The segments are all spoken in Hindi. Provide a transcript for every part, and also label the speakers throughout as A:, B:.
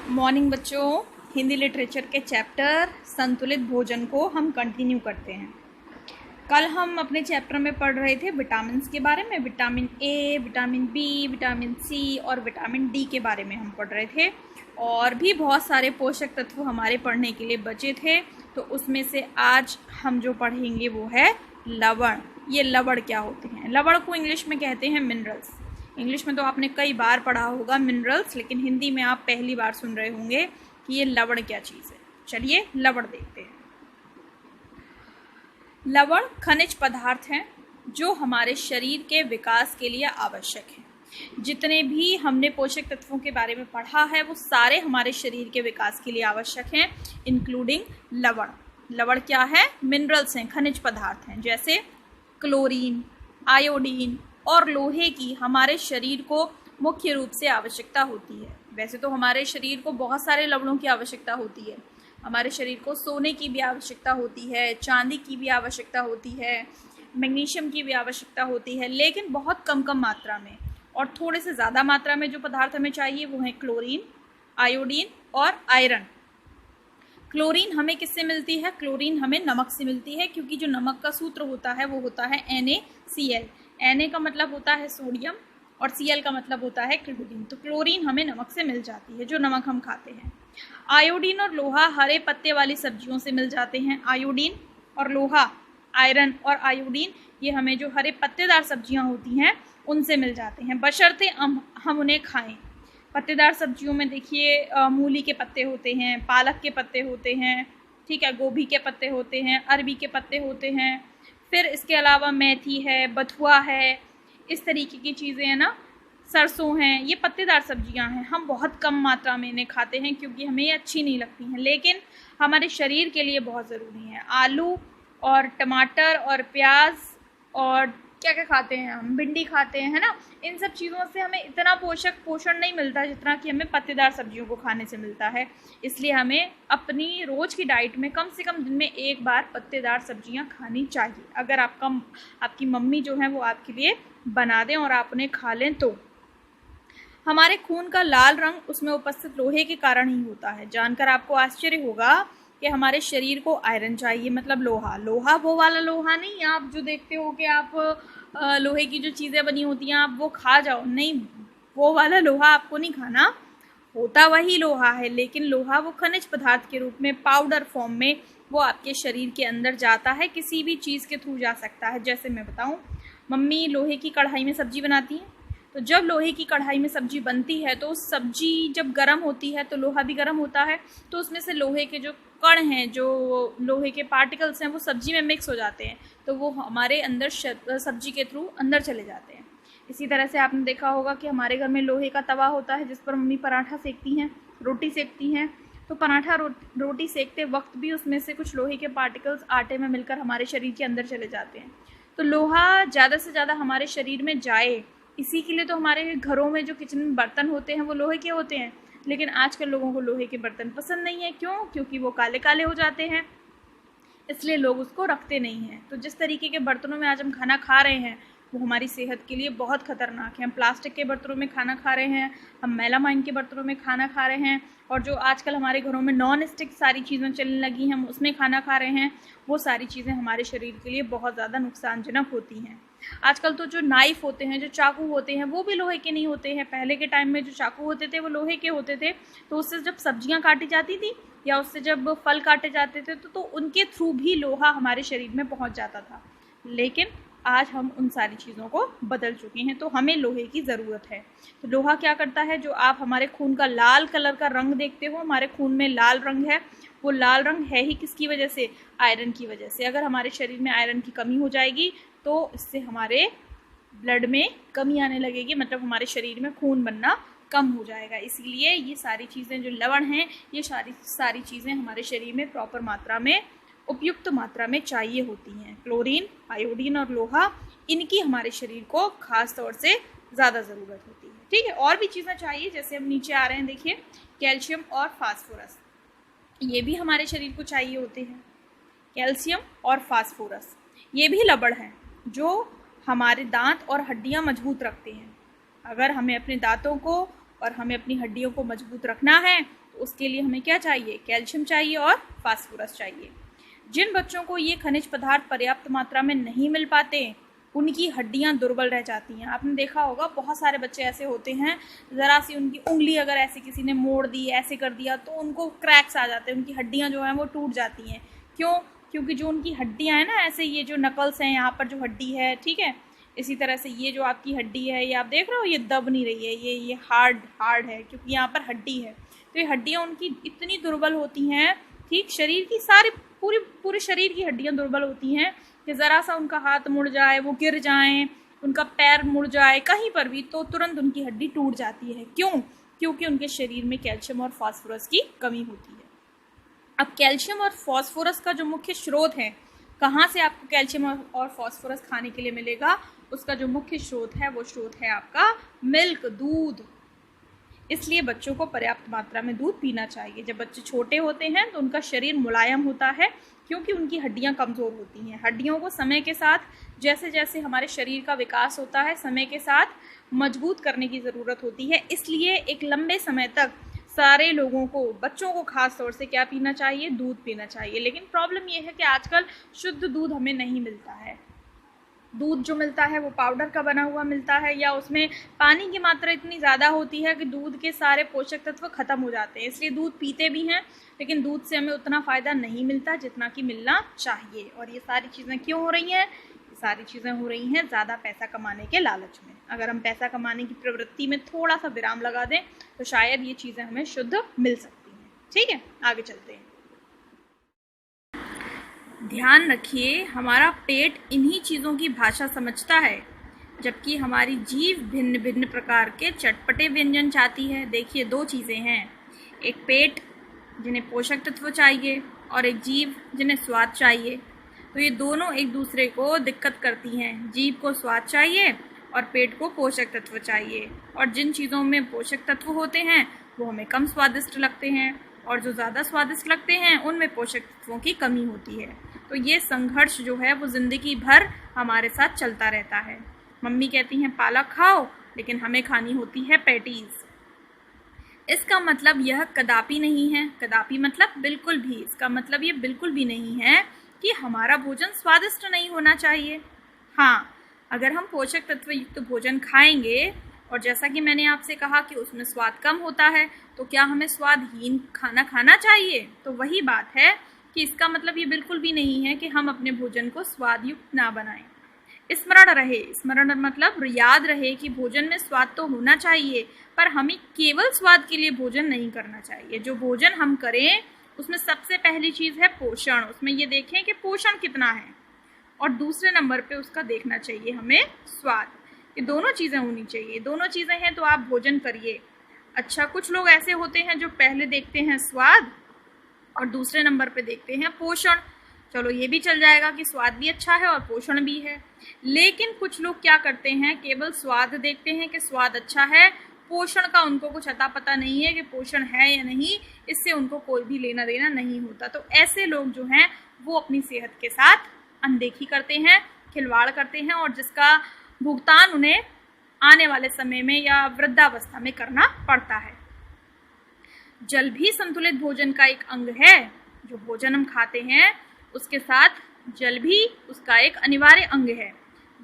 A: मॉर्निंग बच्चों, हिंदी लिटरेचर के चैप्टर संतुलित भोजन को हम कंटिन्यू करते हैं। कल हम अपने चैप्टर में पढ़ रहे थे विटामिन के बारे में। Vitamin A, vitamin B, vitamin C और विटामिन डी के बारे में हम पढ़ रहे थे और भी बहुत सारे पोषक तत्व हमारे पढ़ने के लिए बचे थे। तो उसमें से आज हम जो पढ़ेंगे वो है लवण। ये लवण क्या होते हैं? लवण को इंग्लिश में कहते हैं मिनरल्स। इंग्लिश में तो आपने कई बार पढ़ा होगा मिनरल्स, लेकिन हिंदी में आप पहली बार सुन रहे होंगे कि ये लवण क्या चीज़ है। चलिए लवण देखते हैं। लवण खनिज पदार्थ हैं जो हमारे शरीर के विकास के लिए आवश्यक हैं। जितने भी हमने पोषक तत्वों के बारे में पढ़ा है वो सारे हमारे शरीर के विकास के लिए आवश्यक हैं, इंक्लूडिंग लवण। लवण क्या है? मिनरल्स हैं, खनिज पदार्थ हैं, जैसे क्लोरीन, आयोडीन और लोहे की हमारे शरीर को मुख्य रूप से आवश्यकता होती है। वैसे तो हमारे शरीर को बहुत सारे लवणों की आवश्यकता होती है। हमारे शरीर को सोने की भी आवश्यकता होती है, चांदी की भी आवश्यकता होती है, मैग्नीशियम की भी आवश्यकता होती है, लेकिन बहुत कम मात्रा में। और थोड़े से ज़्यादा मात्रा में जो पदार्थ हमें चाहिए वो है क्लोरीन, आयोडीन और आयरन। क्लोरीन हमें किससे मिलती है? क्लोरीन हमें नमक से मिलती है, क्योंकि जो नमक का सूत्र होता है वो होता है NaCl। Na का मतलब होता है सोडियम और Cl का मतलब होता है क्लोरीन। तो क्लोरीन हमें नमक से मिल जाती है, जो नमक हम खाते हैं। आयोडीन और लोहा हरे पत्ते वाली सब्जियों से मिल जाते हैं। आयोडीन और लोहा, आयरन और आयोडीन, ये हमें जो हरे पत्तेदार सब्जियां होती हैं उनसे मिल जाते हैं, बशर्ते हम उन्हें खाएं। पत्तेदार सब्जियों में देखिए मूली के पत्ते होते हैं, पालक के पत्ते होते हैं, ठीक है, गोभी के पत्ते होते हैं, अरबी के पत्ते होते हैं, फिर इसके अलावा मेथी है, बथुआ है, इस तरीके की चीज़ें हैं ना, सरसों हैं। ये पत्तेदार सब्जियां हैं। हम बहुत कम मात्रा में इन्हें खाते हैं क्योंकि हमें ये अच्छी नहीं लगती हैं, लेकिन हमारे शरीर के लिए बहुत ज़रूरी है। आलू और टमाटर और प्याज और क्या क्या खाते हैं हम, भिंडी खाते हैं, है ना। इन सब चीज़ों से हमें इतना पोषण नहीं मिलता जितना कि हमें पत्तेदार सब्जियों को खाने से मिलता है। इसलिए हमें अपनी रोज़ की डाइट में कम से कम दिन में एक बार पत्तेदार सब्जियां खानी चाहिए। अगर आपकी मम्मी जो है वो आपके लिए बना दें और आप उन्हें खा लें तो। हमारे खून का लाल रंग उसमें उपस्थित लोहे के कारण ही होता है। जानकर आपको आश्चर्य होगा कि हमारे शरीर को आयरन चाहिए, मतलब लोहा वो वाला लोहा नहीं आप जो देखते हो कि आप लोहे की जो चीज़ें बनी होती हैं आप वो खा जाओ, नहीं, वो वाला लोहा आपको नहीं खाना। होता वही लोहा है, लेकिन लोहा वो खनिज पदार्थ के रूप में पाउडर फॉर्म में वो आपके शरीर के अंदर जाता है, किसी भी चीज़ के थ्रू जा सकता है। जैसे मैं बताऊँ, मम्मी लोहे की कढ़ाई में सब्जी बनाती हैं, तो जब लोहे की कढ़ाई में सब्जी बनती है तो सब्जी जब गर्म होती है तो लोहा भी गर्म होता है, तो उसमें से लोहे के जो कण हैं, जो लोहे के पार्टिकल्स हैं, वो सब्जी में मिक्स हो जाते हैं, तो वो हमारे अंदर सब्जी के थ्रू अंदर चले जाते हैं। इसी तरह से आपने देखा होगा कि हमारे घर में लोहे का तवा होता है जिस पर मम्मी पराठा सेकती हैं, रोटी सेकती हैं, तो पराठा रोटी सेकते वक्त भी उसमें से कुछ लोहे के पार्टिकल्स आटे में मिलकर हमारे शरीर के अंदर चले जाते हैं। तो लोहा ज़्यादा से ज़्यादा हमारे शरीर में जाए, इसी के लिए तो हमारे घरों में जो किचन में बर्तन होते हैं वो लोहे के होते हैं। लेकिन आजकल लोगों को लोहे के बर्तन पसंद नहीं है। क्यों? क्योंकि वो काले काले हो जाते हैं, इसलिए लोग उसको रखते नहीं हैं। तो जिस तरीके के बर्तनों में आज हम खाना खा रहे हैं वो हमारी सेहत के लिए बहुत ख़तरनाक है। हम प्लास्टिक के बर्तनों में खाना खा रहे हैं, हम मेलामाइन के बर्तनों में खाना खा रहे हैं, और जो आजकल हमारे घरों में नॉन स्टिक सारी चीज़ें चलने लगी हैं हम उसमें खाना खा रहे हैं, वो सारी चीज़ें हमारे शरीर के लिए बहुत ज़्यादा नुकसानजनक होती हैं। आजकल तो जो नाइफ़ होते हैं, जो चाकू होते हैं, वो भी लोहे के नहीं होते हैं। पहले के टाइम में जो चाकू होते थे वो लोहे के होते थे, तो उससे जब सब्जियां काटी जाती थी या उससे जब फल काटे जाते थे तो उनके थ्रू भी लोहा हमारे शरीर में पहुंच जाता था। लेकिन आज हम उन सारी चीज़ों को बदल चुके हैं, तो हमें लोहे की ज़रूरत है। तो लोहा क्या करता है? जो आप हमारे खून का लाल कलर का रंग देखते हो, हमारे खून में लाल रंग है, वो लाल रंग है ही किसकी वजह से? आयरन की वजह से। अगर हमारे शरीर में आयरन की कमी हो जाएगी तो इससे हमारे ब्लड में कमी आने लगेगी, मतलब हमारे शरीर में खून बनना कम हो जाएगा। इसीलिए ये सारी चीज़ें जो लवण हैं, ये सारी चीज़ें हमारे शरीर में प्रॉपर मात्रा में, उपयुक्त मात्रा में चाहिए होती हैं। क्लोरीन, आयोडीन और लोहा, इनकी हमारे शरीर को खास तौर से ज़्यादा ज़रूरत होती है। ठीक है, और भी चीज़ें चाहिए, जैसे हम नीचे आ रहे हैं देखिए, कैल्शियम और फास्फोरस, ये भी हमारे शरीर को चाहिए होते हैं। कैल्शियम और फास्फोरस ये भी लवण हैं जो हमारे दांत और हड्डियां मजबूत रखते हैं। अगर हमें अपने दांतों को और हमें अपनी हड्डियों को मजबूत रखना है तो उसके लिए हमें क्या चाहिए, कैल्शियम चाहिए और फास्फोरस चाहिए। जिन बच्चों को ये खनिज पदार्थ पर्याप्त मात्रा में नहीं मिल पाते उनकी हड्डियां दुर्बल रह जाती हैं। आपने देखा होगा बहुत सारे बच्चे ऐसे होते हैं, ज़रा सी उनकी उंगली अगर ऐसे किसी ने मोड़ दी, ऐसे कर दिया तो उनको क्रैक्स आ जाते हैं, उनकी हड्डियां जो हैं वो टूट जाती हैं। क्यों? क्योंकि जो उनकी हड्डियां हैं ना, ऐसे ये जो नकल्स हैं, यहाँ पर जो हड्डी है, ठीक है, इसी तरह से ये जो आपकी हड्डी है, ये आप देख रहे हो ये दब नहीं रही है, ये हार्ड है क्योंकि यहाँ पर हड्डी है। तो ये हड्डियाँ उनकी इतनी दुर्बल होती हैं, ठीक, शरीर की सारी पूरे शरीर की हड्डियाँ दुर्बल होती हैं कि ज़रा सा उनका हाथ मुड़ जाए, वो गिर जाएं, उनका पैर मुड़ जाए कहीं पर भी तो तुरंत उनकी हड्डी टूट जाती है। क्यों? क्योंकि उनके शरीर में कैल्शियम और फास्फोरस की कमी होती है। अब कैल्शियम और फास्फोरस का जो मुख्य स्रोत है, कहाँ से आपको कैल्शियम और फास्फोरस खाने के लिए मिलेगा, उसका जो मुख्य स्रोत है वो स्रोत है आपका मिल्क, दूध। इसलिए बच्चों को पर्याप्त मात्रा में दूध पीना चाहिए। जब बच्चे छोटे होते हैं तो उनका शरीर मुलायम होता है क्योंकि उनकी हड्डियां कमज़ोर होती हैं। हड्डियों को समय के साथ, जैसे जैसे हमारे शरीर का विकास होता है, समय के साथ मजबूत करने की ज़रूरत होती है। इसलिए एक लंबे समय तक सारे लोगों को, बच्चों को खास तौर से क्या पीना चाहिए, दूध पीना चाहिए। लेकिन प्रॉब्लम ये है कि आजकल शुद्ध दूध हमें नहीं मिलता है। दूध जो मिलता है वो पाउडर का बना हुआ मिलता है, या उसमें पानी की मात्रा इतनी ज़्यादा होती है कि दूध के सारे पोषक तत्व खत्म हो जाते हैं। इसलिए दूध पीते भी हैं लेकिन दूध से हमें उतना फ़ायदा नहीं मिलता जितना कि मिलना चाहिए। और ये सारी चीज़ें क्यों हो रही हैं? ये सारी चीज़ें हो रही हैं ज़्यादा पैसा कमाने के लालच में। अगर हम पैसा कमाने की प्रवृत्ति में थोड़ा सा विराम लगा दें तो शायद ये चीज़ें हमें शुद्ध मिल सकती हैं। ठीक है, आगे चलते हैं। ध्यान रखिए, हमारा पेट इन्हीं चीज़ों की भाषा समझता है, जबकि हमारी जीभ भिन्न भिन्न प्रकार के चटपटे व्यंजन चाहती है। देखिए, दो चीज़ें हैं, एक पेट जिन्हें पोषक तत्व चाहिए और एक जीभ जिन्हें स्वाद चाहिए। तो ये दोनों एक दूसरे को दिक्कत करती हैं। जीभ को स्वाद चाहिए और पेट को पोषक तत्व चाहिए, और जिन चीज़ों में पोषक तत्व होते हैं वो हमें कम स्वादिष्ट लगते हैं, और जो ज़्यादा स्वादिष्ट लगते हैं उनमें पोषक तत्वों की कमी होती है। तो ये संघर्ष जो है वो ज़िंदगी भर हमारे साथ चलता रहता है। मम्मी कहती हैं पालक खाओ, लेकिन हमें खानी होती है पैटीज़। इसका मतलब यह कदापि नहीं है, कदापि मतलब बिल्कुल भी, इसका मतलब ये बिल्कुल भी नहीं है कि हमारा भोजन स्वादिष्ट नहीं होना चाहिए। हाँ, अगर हम पोषक तत्व युक्त भोजन खाएंगे और जैसा कि मैंने आपसे कहा कि उसमें स्वाद कम होता है, तो क्या हमें स्वादहीन खाना खाना चाहिए? तो वही बात है कि इसका मतलब ये बिल्कुल भी नहीं है कि हम अपने भोजन को स्वादयुक्त ना बनाएं। स्मरण रहे, स्मरण मतलब याद रहे कि भोजन में स्वाद तो होना चाहिए, पर हमें केवल स्वाद के लिए भोजन नहीं करना चाहिए। जो भोजन हम करें उसमें सबसे पहली चीज़ है पोषण। उसमें ये देखें कि पोषण कितना है, और दूसरे नंबर पे उसका देखना चाहिए हमें स्वाद। ये दोनों चीज़ें होनी चाहिए। दोनों चीज़ें हैं तो आप भोजन करिए। अच्छा, कुछ लोग ऐसे होते हैं जो पहले देखते हैं स्वाद और दूसरे नंबर पे देखते हैं पोषण। चलो, ये भी चल जाएगा कि स्वाद भी अच्छा है और पोषण भी है। लेकिन कुछ लोग क्या करते हैं, केवल स्वाद देखते हैं कि स्वाद अच्छा है, पोषण का उनको कुछ अता पता नहीं है कि पोषण है या नहीं, इससे उनको कोई भी लेना देना नहीं होता। तो ऐसे लोग जो हैं वो अपनी सेहत के साथ अनदेखी करते हैं, खिलवाड़ करते हैं, और जिसका भुगतान उन्हें आने वाले समय में या वृद्धावस्था में करना पड़ता है। जल भी संतुलित भोजन का एक अंग है। जो भोजन हम खाते हैं उसके साथ जल भी उसका एक अनिवार्य अंग है।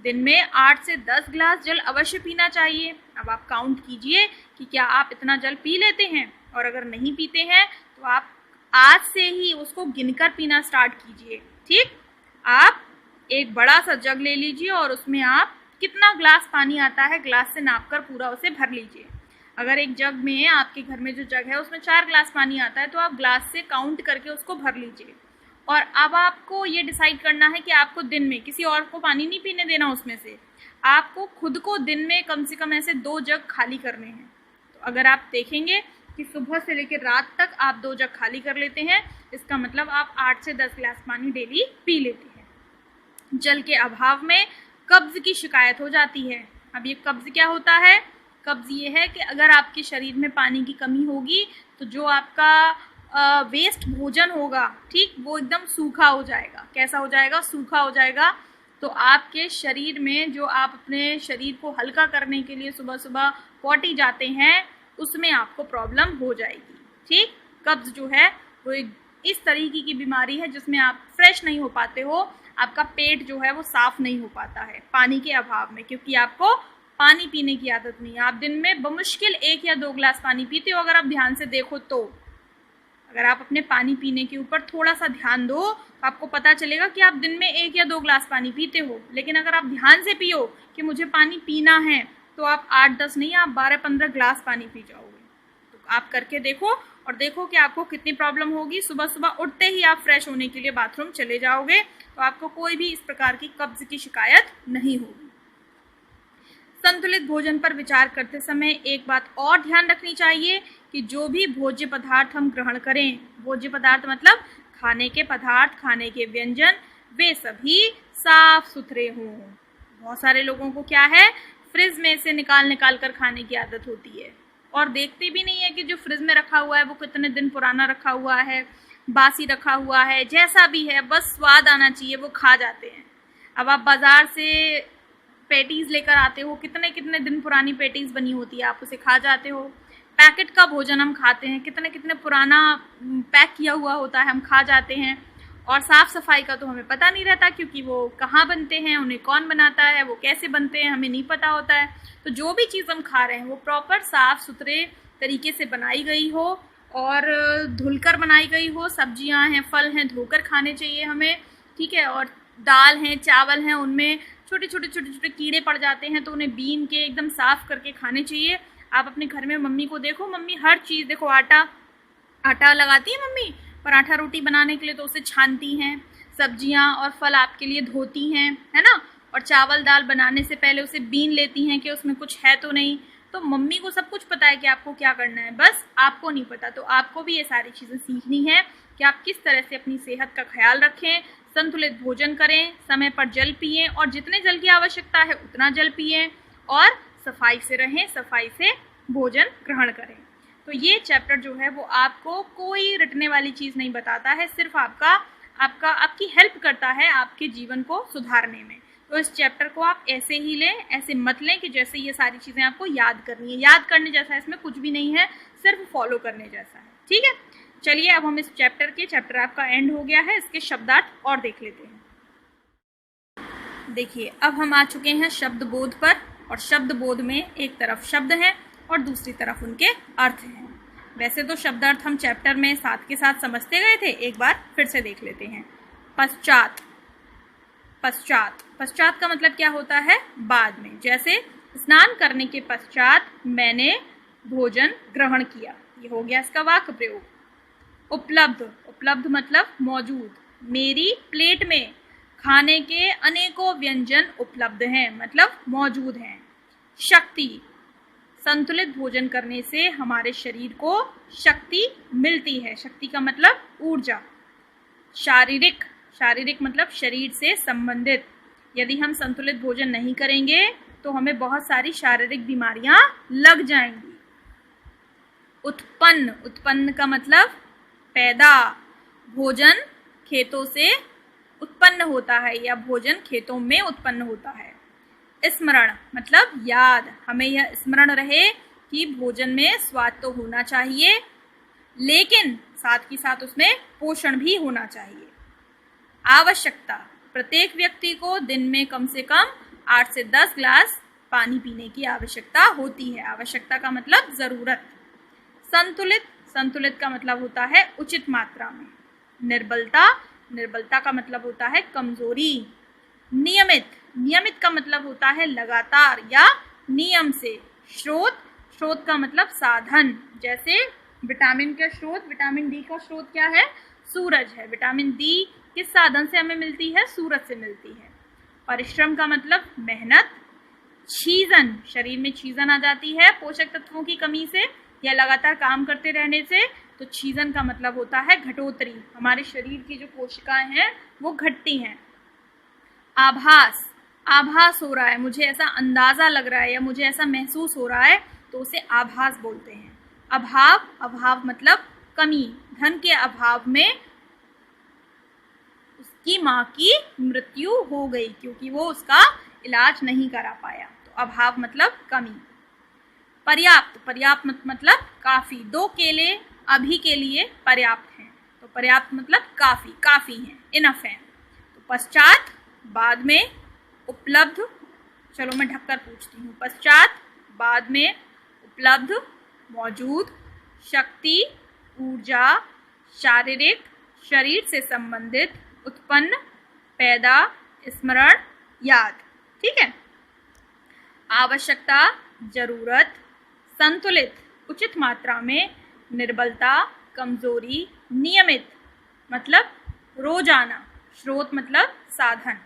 A: दिन में 8 से 10 गिलास जल अवश्य पीना चाहिए। अब आप काउंट कीजिए कि क्या आप इतना जल पी लेते हैं, और अगर नहीं पीते हैं तो आप आज से ही उसको गिनकर पीना स्टार्ट कीजिए। ठीक, आप एक बड़ा सा जग ले लीजिए और उसमें आप कितना ग्लास पानी आता है ग्लास से नापकर पूरा उसे भर लीजिए। अगर एक जग में, आपके घर में जो जग है उसमें 4 ग्लास पानी आता है, तो आप ग्लास से काउंट करके उसको भर लीजिए। और अब आपको ये डिसाइड करना है कि आपको दिन में किसी और को पानी नहीं पीने देना उसमें से। आपको खुद को दिन में कम से कम ऐसे 2 जग खाली करने हैं। तो अगर आप देखेंगे कि सुबह से लेकर रात तक आप 2 जग खाली कर लेते हैं, इसका मतलब आप 8 से 10 गिलास पानी डेली पी लेते हैं। जल के अभाव में कब्ज की शिकायत हो जाती है। अब ये कब्ज क्या होता है? कब्ज ये है कि अगर आपके शरीर में पानी की कमी होगी तो जो आपका वेस्ट भोजन होगा, ठीक, वो एकदम सूखा हो जाएगा। कैसा हो जाएगा? सूखा हो जाएगा। तो आपके शरीर में, जो आप अपने शरीर को हल्का करने के लिए सुबह सुबह पॉटी जाते हैं, उसमें आपको प्रॉब्लम हो जाएगी। ठीक, कब्ज जो है वो इस तरीके की बीमारी है जिसमें आप फ्रेश नहीं हो पाते हो, आपका पेट जो है वो साफ नहीं हो पाता है पानी के अभाव में, क्योंकि आपको पानी पीने की आदत नहीं है। आप दिन में बमुश्किल 1 या 2 गिलास पानी पीते हो। अगर आप ध्यान से देखो तो अगर आप अपने पानी पीने के ऊपर थोड़ा सा ध्यान दो तो आपको पता चलेगा कि आप दिन में 1 या 2 गिलास पानी पीते हो। लेकिन अगर आप ध्यान से पियो कि मुझे पानी पीना है तो आप 8-10 नहीं, आप 12-15 गिलास पानी पी जाओगे। तो आप करके देखो और देखो कि आपको कितनी प्रॉब्लम होगी। सुबह सुबह उठते ही आप फ्रेश होने के लिए बाथरूम चले जाओगे तो आपको कोई भी इस प्रकार की कब्ज की शिकायत नहीं होगी। संतुलित भोजन पर विचार करते समय एक बात और ध्यान रखनी चाहिए कि जो भी भोज्य पदार्थ हम ग्रहण करें, भोज्य पदार्थ मतलब खाने के पदार्थ, खाने के व्यंजन, वे सभी साफ सुथरे हों। बहुत सारे लोगों को क्या है, फ्रिज में से निकाल कर खाने की आदत होती है और देखते भी नहीं है कि जो फ्रिज में रखा हुआ है वो कितने दिन पुराना रखा हुआ है, बासी रखा हुआ है, जैसा भी है, बस स्वाद आना चाहिए, वो खा जाते हैं। अब आप बाजार से पैटीज लेकर आते हो, कितने कितने दिन पुरानी पैटीज बनी होती है, आप उसे खा जाते हो। पैकेट का भोजन हम खाते हैं, कितने कितने पुराना पैक किया हुआ होता है, हम खा जाते हैं। और साफ़ सफाई का तो हमें पता नहीं रहता, क्योंकि वो कहाँ बनते हैं, उन्हें कौन बनाता है, वो कैसे बनते हैं, हमें नहीं पता होता है। तो जो भी चीज़ हम खा रहे हैं वो प्रॉपर साफ़ सुथरे तरीके से बनाई गई हो और धुलकर बनाई गई हो। सब्जियां हैं, फल हैं, धोकर खाने चाहिए हमें, ठीक है। और दाल हैं, चावल हैं, उनमें छोटे छोटे कीड़े पड़ जाते हैं तो उन्हें बीन के एकदम साफ़ करके खाने चाहिए। आप अपने घर में मम्मी को देखो, मम्मी हर चीज़, देखो आटा लगाती है मम्मी पराठा रोटी बनाने के लिए, तो उसे छानती हैं। सब्जियां और फल आपके लिए धोती हैं, है ना। और चावल दाल बनाने से पहले उसे बीन लेती हैं कि उसमें कुछ है तो नहीं। तो मम्मी को सब कुछ पता है कि आपको क्या करना है, बस आपको नहीं पता। तो आपको भी ये सारी चीज़ें सीखनी है कि आप किस तरह से अपनी सेहत का ख्याल रखें, संतुलित भोजन करें, समय पर जल पिएं और जितने जल की आवश्यकता है उतना जल पिएं और सफाई से रहें, सफाई से भोजन ग्रहण करें। तो ये चैप्टर जो है वो आपको कोई रटने वाली चीज़ नहीं बताता है, सिर्फ आपकी हेल्प करता है आपके जीवन को सुधारने में। तो इस चैप्टर को आप ऐसे ही लें, ऐसे मत लें कि जैसे ये सारी चीज़ें आपको याद करनी है। याद करने जैसा इसमें कुछ भी नहीं है, सिर्फ फॉलो करने जैसा है, ठीक है। चलिए अब हम इस चैप्टर आपका एंड हो गया है, इसके शब्दार्थ और देख लेते हैं। देखिए अब हम आ चुके हैं शब्द बोध पर, और शब्द बोध में एक तरफ शब्द हैं और दूसरी तरफ उनके अर्थ हैं। वैसे तो शब्दार्थ हम चैप्टर में साथ के साथ समझते गए थे, एक बार फिर से देख लेते हैं। पश्चात, पश्चात, पश्चात का मतलब क्या होता है, बाद में। जैसे स्नान करने के पश्चात मैंने भोजन ग्रहण किया, ये हो गया इसका वाक्य प्रयोग। उपलब्ध, उपलब्ध मतलब मौजूद, मेरी प्लेट में खाने के अनेकों व्यंजन उपलब्ध हैं, मतलब मौजूद हैं। शक्ति, संतुलित भोजन करने से हमारे शरीर को शक्ति मिलती है, शक्ति का मतलब ऊर्जा। शारीरिक, शारीरिक मतलब शरीर से संबंधित, यदि हम संतुलित भोजन नहीं करेंगे तो हमें बहुत सारी शारीरिक बीमारियां लग जाएंगी। उत्पन्न, उत्पन्न का मतलब पैदा, भोजन खेतों से उत्पन्न होता है या भोजन खेतों में उत्पन्न होता है। स्मरण मतलब याद, हमें यह स्मरण रहे कि भोजन में स्वाद तो होना चाहिए लेकिन साथ ही साथ उसमें पोषण भी होना चाहिए। आवश्यकता, प्रत्येक व्यक्ति को दिन में कम से कम 8 से 10 ग्लास पानी पीने की आवश्यकता होती है। आवश्यकता का मतलब जरूरत। संतुलित, संतुलित का मतलब होता है उचित मात्रा में। निर्बलता, निर्बलता का मतलब होता है कमजोरी। नियमित, नियमित का मतलब होता है लगातार या नियम से। स्रोत, स्रोत का मतलब साधन, जैसे विटामिन का स्रोत, विटामिन डी का स्रोत क्या है, सूरज है। विटामिन डी किस साधन से हमें मिलती है, सूरज से मिलती है। परिश्रम का मतलब मेहनत। छीजन, शरीर में छीजन आ जाती है पोषक तत्वों की कमी से या लगातार काम करते रहने से, तो छीजन का मतलब होता है घटोतरी, हमारे शरीर की जो कोशिकाएं हैं वो घटती हैं। आभास, आभास हो रहा है, मुझे ऐसा अंदाजा लग रहा है या मुझे ऐसा महसूस हो रहा है, तो उसे आभास बोलते हैं। अभाव, अभाव मतलब कमी, धन के अभाव में उसकी माँ की मृत्यु हो गई क्योंकि वो उसका इलाज नहीं करा पाया, तो अभाव मतलब कमी। पर्याप्त, पर्याप्त मतलब काफी, 2 केले अभी के लिए पर्याप्त हैं, तो पर्याप्त मतलब काफी, काफी हैं, इनफ है। तो पश्चात बाद में, उपलब्ध, चलो मैं ढककर पूछती हूँ, पश्चात बाद में, उपलब्ध मौजूद, शक्ति ऊर्जा, शारीरिक शरीर से संबंधित, उत्पन्न पैदा, स्मरण याद। ठीक है। आवश्यकता जरूरत, संतुलित उचित मात्रा में, निर्बलता कमजोरी, नियमित मतलब रोजाना, स्रोत मतलब साधन,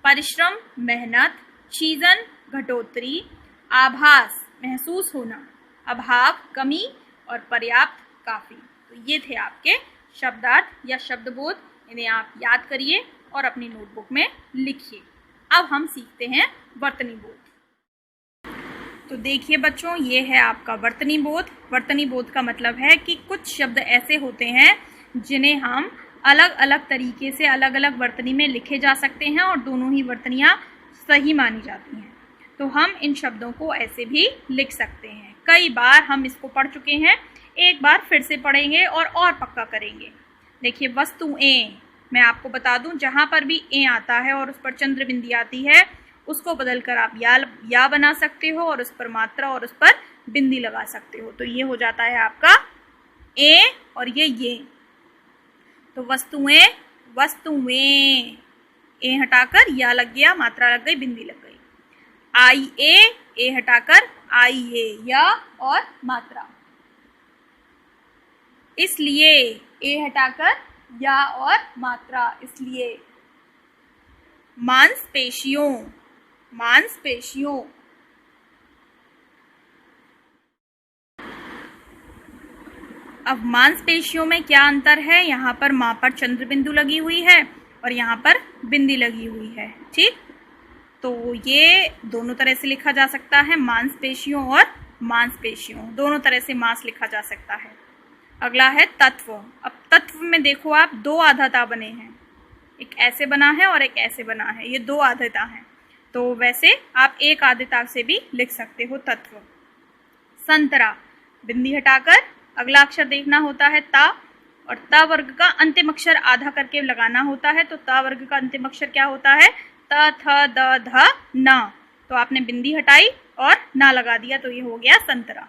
A: परिश्रम मेहनत, छीजन घटोतरी, आभास महसूस होना, अभाव कमी और पर्याप्त काफी। तो ये थे आपके शब्दार्थ या शब्दबोध, इन्हें आप याद करिए और अपनी नोटबुक में लिखिए। अब हम सीखते हैं वर्तनी बोध। तो देखिए बच्चों, ये है आपका वर्तनी बोध। वर्तनी बोध का मतलब है कि कुछ शब्द ऐसे होते हैं जिन्हें हम अलग अलग तरीके से अलग अलग वर्तनी में लिखे जा सकते हैं और दोनों ही वर्तनियाँ सही मानी जाती हैं। तो हम इन शब्दों को ऐसे भी लिख सकते हैं। कई बार हम इसको पढ़ चुके हैं, एक बार फिर से पढ़ेंगे और पक्का करेंगे। देखिए, वस्तुएं, मैं आपको बता दूं, जहाँ पर भी ए आता है और उस पर चंद्र बिंदी आती है, उसको बदलकर आप या बना सकते हो और उस पर मात्रा और उस पर बिंदी लगा सकते हो। तो ये हो जाता है आपका ए और ये। तो वस्तुएं, वस्तुएं, ए हटाकर या लग गया, मात्रा लग गई, बिंदी लग गई। आइए, ए हटाकर आइए, या और मात्रा। इसलिए, ए हटाकर या और मात्रा, इसलिए। मांसपेशियों, मांसपेशियों। अब मांसपेशियों में क्या अंतर है? यहाँ पर माँ पर चंद्र बिंदु लगी हुई है और यहाँ पर बिंदी लगी हुई है। ठीक, तो ये दोनों तरह से लिखा जा सकता है, मांसपेशियों और मांसपेशियों, दोनों तरह से मांस लिखा जा सकता है। अगला है तत्व। अब तत्व में देखो आप, 2 आधाता बने हैं, एक ऐसे बना है और एक ऐसे बना है, ये 2 आधाता हैं। तो वैसे आप एक आधाता से भी लिख सकते हो तत्व। संतरा, बिंदी हटाकर अगला अक्षर देखना होता है ता, और ता वर्ग का अंतिम अक्षर आधा करके लगाना होता है। तो ता वर्ग का अंतिम अक्षर क्या होता है? त थ द ध न। तो आपने बिंदी हटाई और ना लगा दिया, तो ये हो गया संतरा।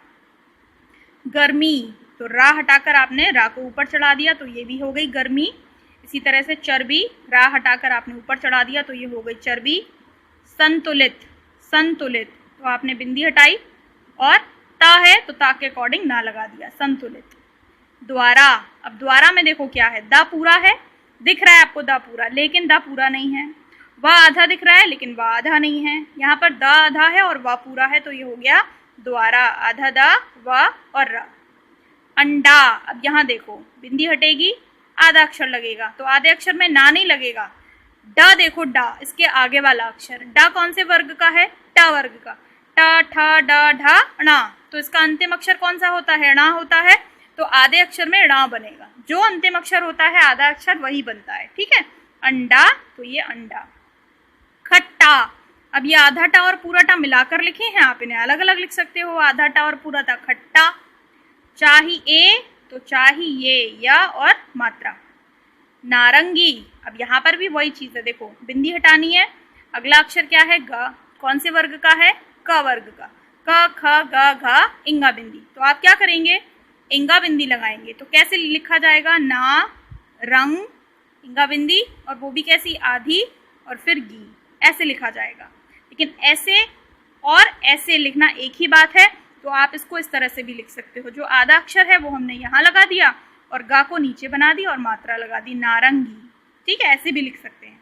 A: गर्मी, तो रा हटाकर आपने रा को ऊपर चढ़ा दिया, तो ये भी हो गई गर्मी। इसी तरह से चर्बी, रा हटाकर आपने ऊपर चढ़ा दिया, तो ये हो गई चर्बी। संतुलित, संतुलित, तो आपने बिंदी हटाई और ता है तो ता के अकॉर्डिंग ना लगा दिया, संतुलित। द्वारा, अब द्वारा में देखो क्या है, दा पूरा है, दिख रहा है आपको दा पूरा, लेकिन दा पूरा नहीं है। वा आधा दिख रहा है लेकिन वा आधा नहीं है। यहाँ पर दा आधा है और वा पूरा है, तो ये हो गया द्वारा, आधा दा, वा और रा। अंडा, अब यहाँ देखो बिंदी हटेगी, आधा अक्षर लगेगा, तो आधे अक्षर में ना नहीं लगेगा। डा देखो, डा इसके आगे वाला अक्षर, डा कौन से वर्ग का है? टा वर्ग का। टा ठा डा ढा णा, तो इसका अंतिम अक्षर कौन सा होता है? णा होता है, तो आधे अक्षर में णा बनेगा। जो अंतिम अक्षर होता है आधा अक्षर वही बनता है। ठीक है, अंडा, तो ये अंडा। खट्टा, अब ये आधा टा और पूरा टा मिलाकर लिखे हैं, आप इन्हें अलग अलग लिख सकते हो, आधा टा और पूरा टा, खट्टा। चाहिए, तो चाहिए, या और मात्रा। नारंगी, अब यहाँ पर भी वही चीज है, देखो बिंदी हटानी है, अगला अक्षर क्या है? ग, कौन से वर्ग का है? क वर्ग का। क ख ग घ इंगा बिंदी, तो आप क्या करेंगे? इंगा बिंदी लगाएंगे। तो कैसे लिखा जाएगा? ना रंग, इंगा बिंदी, और वो भी कैसी? आधी, और फिर गी, ऐसे लिखा जाएगा। लेकिन ऐसे और ऐसे लिखना एक ही बात है, तो आप इसको इस तरह से भी लिख सकते हो। जो आधा अक्षर है वो हमने यहाँ लगा दिया और गा को नीचे बना दी और मात्रा लगा दी, नारंगी। ठीक है, ऐसे भी लिख सकते हैं।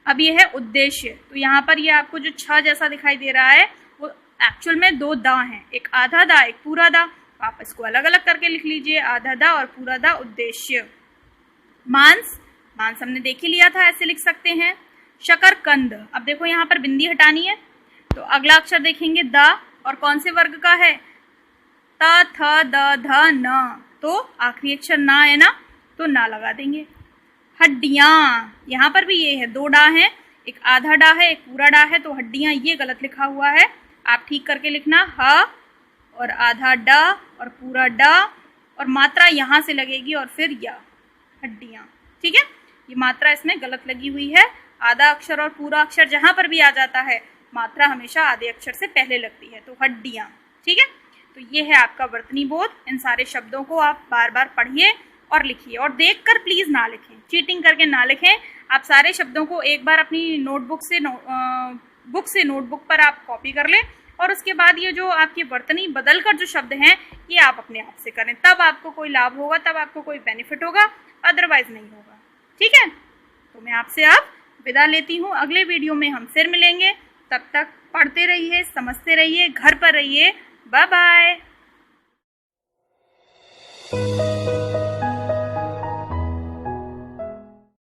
A: अब ये है उद्देश्य, तो यहाँ पर ये आपको जो छ जैसा दिखाई दे रहा है वो एक्चुअल में 2 दा हैं, एक आधा दा एक पूरा दा। आप इसको अलग अलग करके लिख लीजिए, आधा दा और पूरा दा, उद्देश्य। मांस, मांस हमने देख ही लिया था, ऐसे लिख सकते हैं। शकरकंद, अब देखो यहाँ पर बिंदी हटानी है, तो अगला अक्षर देखेंगे द, और कौन से वर्ग का है? त थ द ध न, तो आखिरी अक्षर ना है ना, तो ना लगा देंगे। हड्डियां, यहाँ पर भी ये है, 2 डा है, एक आधा डा है एक पूरा डा है, तो हड्डियां ये गलत लिखा हुआ है, आप ठीक करके लिखना, ह और आधा ड और पूरा ड और मात्रा यहाँ से लगेगी और फिर या, हड्डियाँ। ठीक है, ये मात्रा इसमें गलत लगी हुई है। आधा अक्षर और पूरा अक्षर जहाँ पर भी आ जाता है, मात्रा हमेशा आधे अक्षर से पहले लगती है, तो हड्डियाँ। ठीक है, तो ये है आपका वर्तनी बोध। इन सारे शब्दों को आप बार बार पढ़िए और लिखिए, और देखकर प्लीज़ ना लिखें, चीटिंग करके ना लिखें। आप सारे शब्दों को एक बार अपनी बुक से नोटबुक पर आप कॉपी कर लें, और उसके बाद ये जो आपकी वर्तनी बदल कर जो शब्द हैं, ये आप अपने आप से करें, तब आपको कोई लाभ होगा, तब आपको कोई बेनिफिट होगा, अदरवाइज नहीं होगा। ठीक है, तो मैं आपसे अब विदा लेती हूँ। अगले वीडियो में हम फिर मिलेंगे। तब तक पढ़ते रहिए, समझते रहिए, घर पर रहिए। Bye bye.